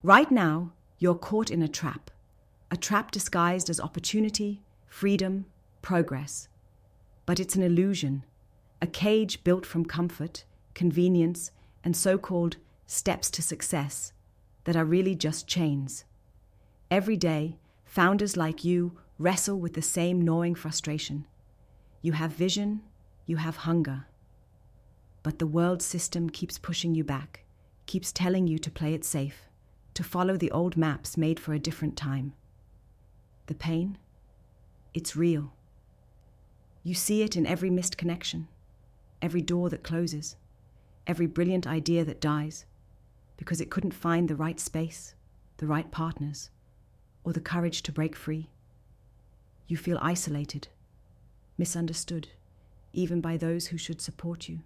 Right now, you're caught in a trap disguised as opportunity, freedom, progress. But it's an illusion, a cage built from comfort, convenience, and so-called steps to success that are really just chains. Every day, founders like you wrestle with the same gnawing frustration. You have vision, you have hunger. But the world system keeps pushing you back, keeps telling you to play it safe, to follow the old maps made for a different time. The pain? It's real. You see it in every missed connection, every door that closes, every brilliant idea that dies, because it couldn't find the right space, the right partners, or the courage to break free. You feel isolated, misunderstood, even by those who should support you,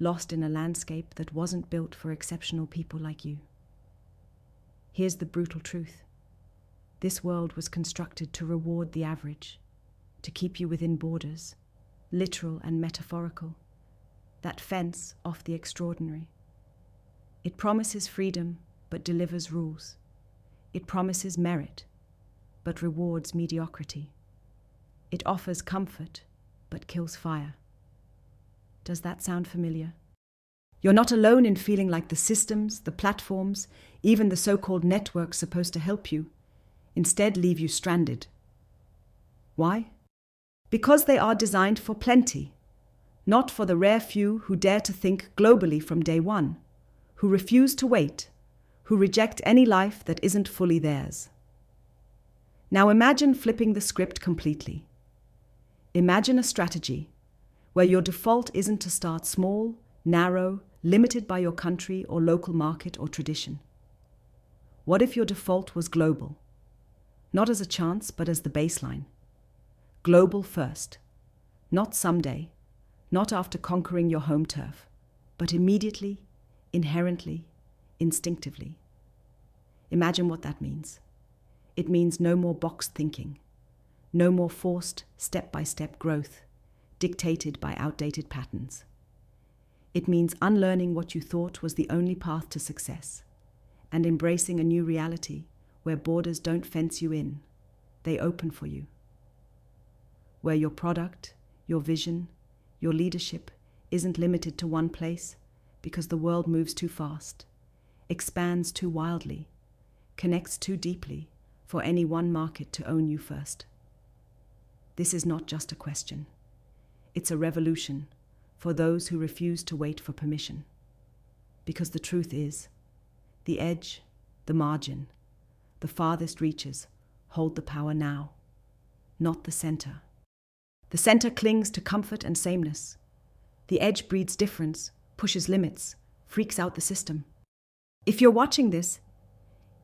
lost in a landscape that wasn't built for exceptional people like you. Here's the brutal truth. This world was constructed to reward the average, to keep you within borders, literal and metaphorical, that fence off the extraordinary. It promises freedom, but delivers rules. It promises merit, but rewards mediocrity. It offers comfort, but kills fire. Does that sound familiar? You're not alone in feeling like the systems, the platforms, even the so-called networks supposed to help you, instead leave you stranded. Why? Because they are designed for plenty, not for the rare few who dare to think globally from day one, who refuse to wait, who reject any life that isn't fully theirs. Now imagine flipping the script completely. Imagine a strategy where your default isn't to start small, narrow, limited by your country or local market or tradition. What if your default was global? Not as a chance, but as the baseline. Global first. Not someday, not after conquering your home turf, but immediately, inherently, instinctively. Imagine what that means. It means no more box thinking, no more forced step-by-step growth, dictated by outdated patterns. It means unlearning what you thought was the only path to success, and embracing a new reality where borders don't fence you in, they open for you. Where your product, your vision, your leadership isn't limited to one place because the world moves too fast, expands too wildly, connects too deeply for any one market to own you first. This is not just a question. It's a revolution for those who refuse to wait for permission. Because the truth is, the edge, the margin, the farthest reaches hold the power now, not the center. The center clings to comfort and sameness. The edge breeds difference, pushes limits, freaks out the system. If you're watching this,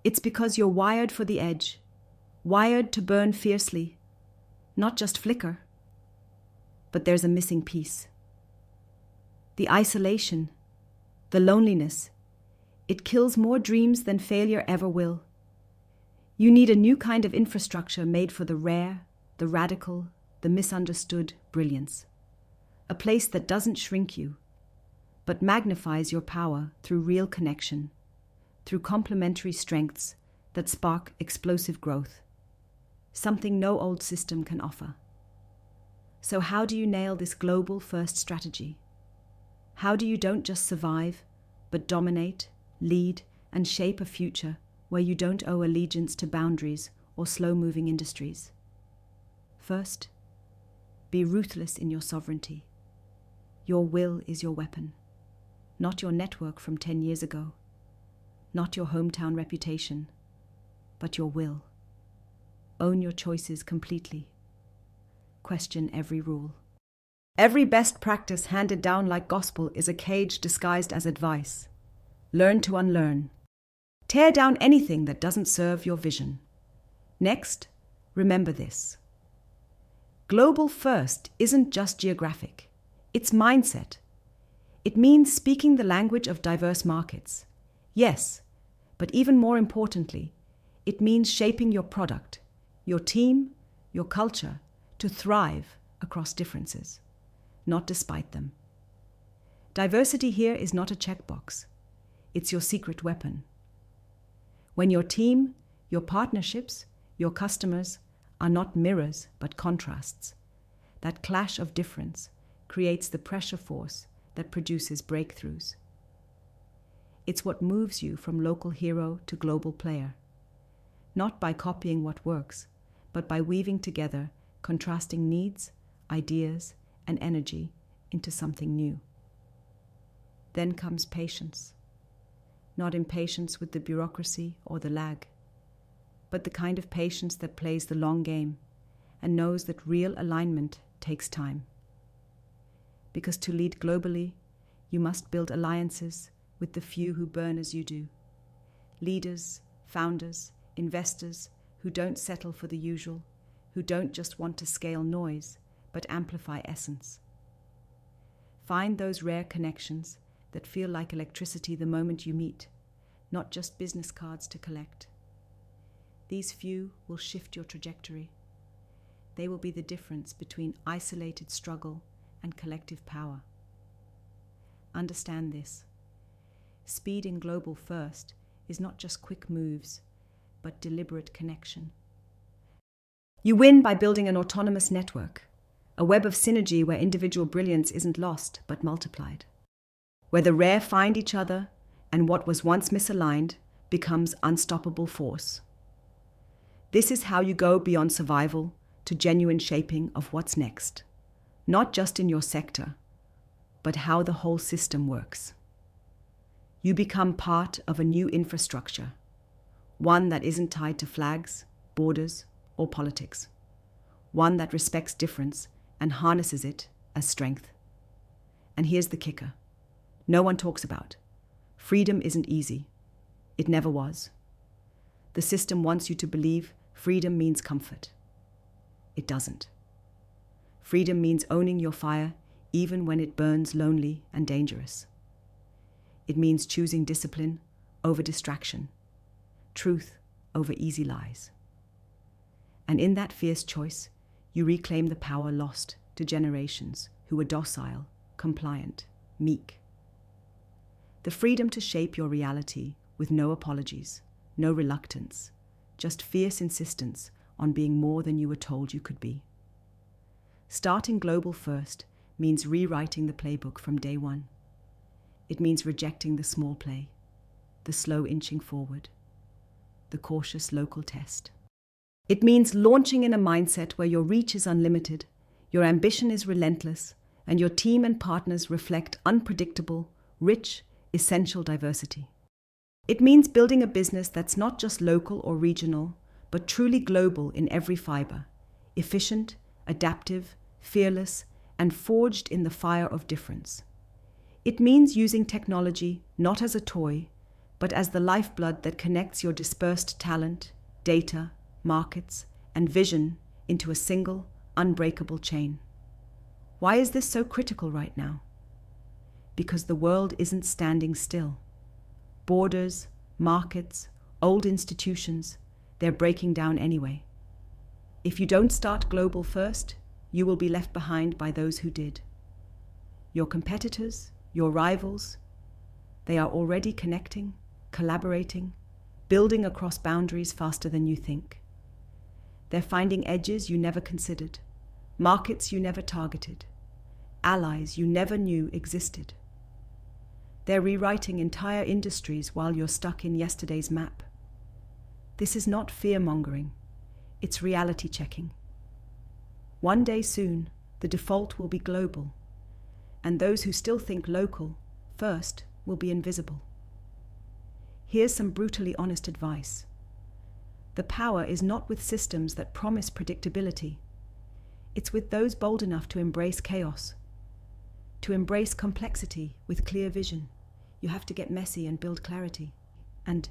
it's because you're wired for the edge, wired to burn fiercely, not just flicker. But there's a missing piece. The isolation, the loneliness, it kills more dreams than failure ever will. You need a new kind of infrastructure made for the rare, the radical, the misunderstood brilliance. A place that doesn't shrink you, but magnifies your power through real connection, through complementary strengths that spark explosive growth, something no old system can offer. So how do you nail this global first strategy? How do you don't just survive, but dominate, lead, and shape a future where you don't owe allegiance to boundaries or slow-moving industries? First, be ruthless in your sovereignty. Your will is your weapon, not your network from 10 years ago, not your hometown reputation, but your will. Own your choices completely. Question every rule. Every best practice handed down like gospel is a cage disguised as advice. Learn to unlearn. Tear down anything that doesn't serve your vision. Next, remember this. Global first isn't just geographic. It's mindset. It means speaking the language of diverse markets. Yes, but even more importantly, it means shaping your product, your team, your culture to thrive across differences, not despite them. Diversity here is not a checkbox. It's your secret weapon. When your team, your partnerships, your customers are not mirrors but contrasts, that clash of difference creates the pressure force that produces breakthroughs. It's what moves you from local hero to global player, not by copying what works, but by weaving together contrasting needs, ideas, and energy into something new. Then comes patience. Not impatience with the bureaucracy or the lag, but the kind of patience that plays the long game and knows that real alignment takes time. Because to lead globally, you must build alliances with the few who burn as you do. Leaders, founders, investors who don't settle for the usual, who don't just want to scale noise, but amplify essence. Find those rare connections that feel like electricity the moment you meet, not just business cards to collect. These few will shift your trajectory. They will be the difference between isolated struggle and collective power. Understand this. Speed in global first is not just quick moves, but deliberate connection. You win by building an autonomous network, a web of synergy where individual brilliance isn't lost but multiplied, where the rare find each other and what was once misaligned becomes unstoppable force. This is how you go beyond survival to genuine shaping of what's next, not just in your sector, but how the whole system works. You become part of a new infrastructure, one that isn't tied to flags, borders, or politics, one that respects difference and harnesses it as strength. And here's the kicker. No one talks about. Freedom isn't easy. It never was. The system wants you to believe freedom means comfort. It doesn't. Freedom means owning your fire even when it burns lonely and dangerous. It means choosing discipline over distraction, truth over easy lies. And in that fierce choice, you reclaim the power lost to generations who were docile, compliant, meek. The freedom to shape your reality with no apologies, no reluctance, just fierce insistence on being more than you were told you could be. Starting global first means rewriting the playbook from day one. It means rejecting the small play, the slow inching forward, the cautious local test. It means launching in a mindset where your reach is unlimited, your ambition is relentless, and your team and partners reflect unpredictable, rich, essential diversity. It means building a business that's not just local or regional, but truly global in every fiber, efficient, adaptive, fearless, and forged in the fire of difference. It means using technology not as a toy, but as the lifeblood that connects your dispersed talent, data, markets, and vision into a single, unbreakable chain. Why is this so critical right now? Because the world isn't standing still. Borders, markets, old institutions, they're breaking down anyway. If you don't start global first, you will be left behind by those who did. Your competitors, your rivals, they are already connecting, collaborating, building across boundaries faster than you think. They're finding edges you never considered, markets you never targeted, allies you never knew existed. They're rewriting entire industries while you're stuck in yesterday's map. This is not fear-mongering, it's reality checking. One day soon, the default will be global, and those who still think local first will be invisible. Here's some brutally honest advice. The power is not with systems that promise predictability. It's with those bold enough to embrace chaos, to embrace complexity with clear vision. You have to get messy and build clarity. And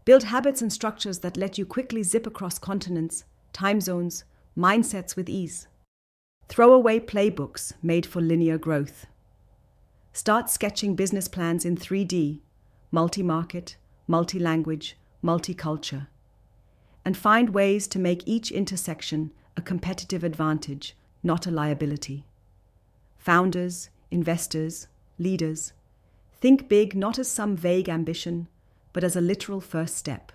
build habits and structures that let you quickly zip across continents, time zones, mindsets with ease. Throw away playbooks made for linear growth. Start sketching business plans in 3D, multi-market, multi-language, multiculture, and find ways to make each intersection a competitive advantage, not a liability. Founders, investors, leaders, think big not as some vague ambition, but as a literal first step.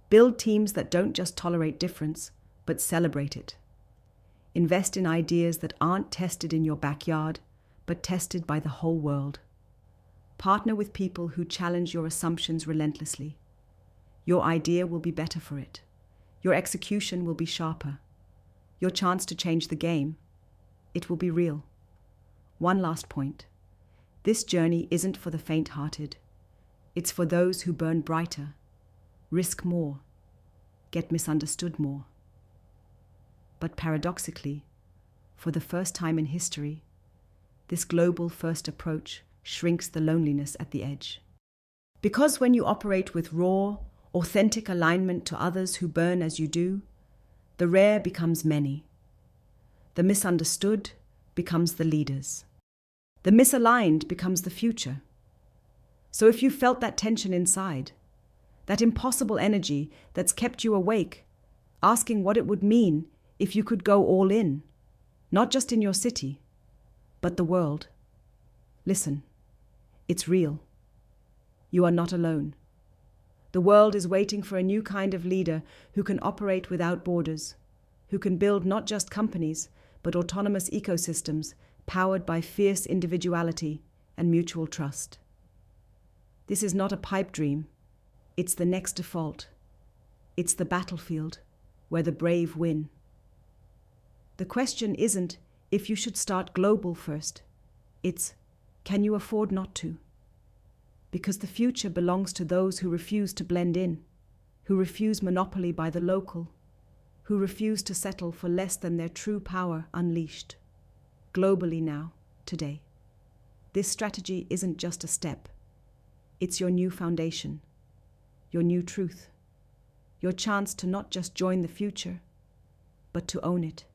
Build teams that don't just tolerate difference, but celebrate it. Invest in ideas that aren't tested in your backyard, but tested by the whole world. Partner with people who challenge your assumptions relentlessly. Your idea will be better for it. Your execution will be sharper. Your chance to change the game, it will be real. One last point. This journey isn't for the faint-hearted. It's for those who burn brighter, risk more, get misunderstood more. But paradoxically, for the first time in history, this global first approach shrinks the loneliness at the edge. Because when you operate with raw, authentic alignment to others who burn as you do, the rare becomes many. The misunderstood becomes the leaders. The misaligned becomes the future. So if you felt that tension inside, that impossible energy that's kept you awake, asking what it would mean if you could go all in, not just in your city, but the world, listen, it's real. You are not alone. The world is waiting for a new kind of leader who can operate without borders, who can build not just companies, but autonomous ecosystems powered by fierce individuality and mutual trust. This is not a pipe dream. It's the next default. It's the battlefield where the brave win. The question isn't if you should start global first. It's, can you afford not to? Because the future belongs to those who refuse to blend in, who refuse monopoly by the local, who refuse to settle for less than their true power unleashed. Globally now, today. This strategy isn't just a step. It's your new foundation, your new truth, your chance to not just join the future, but to own it.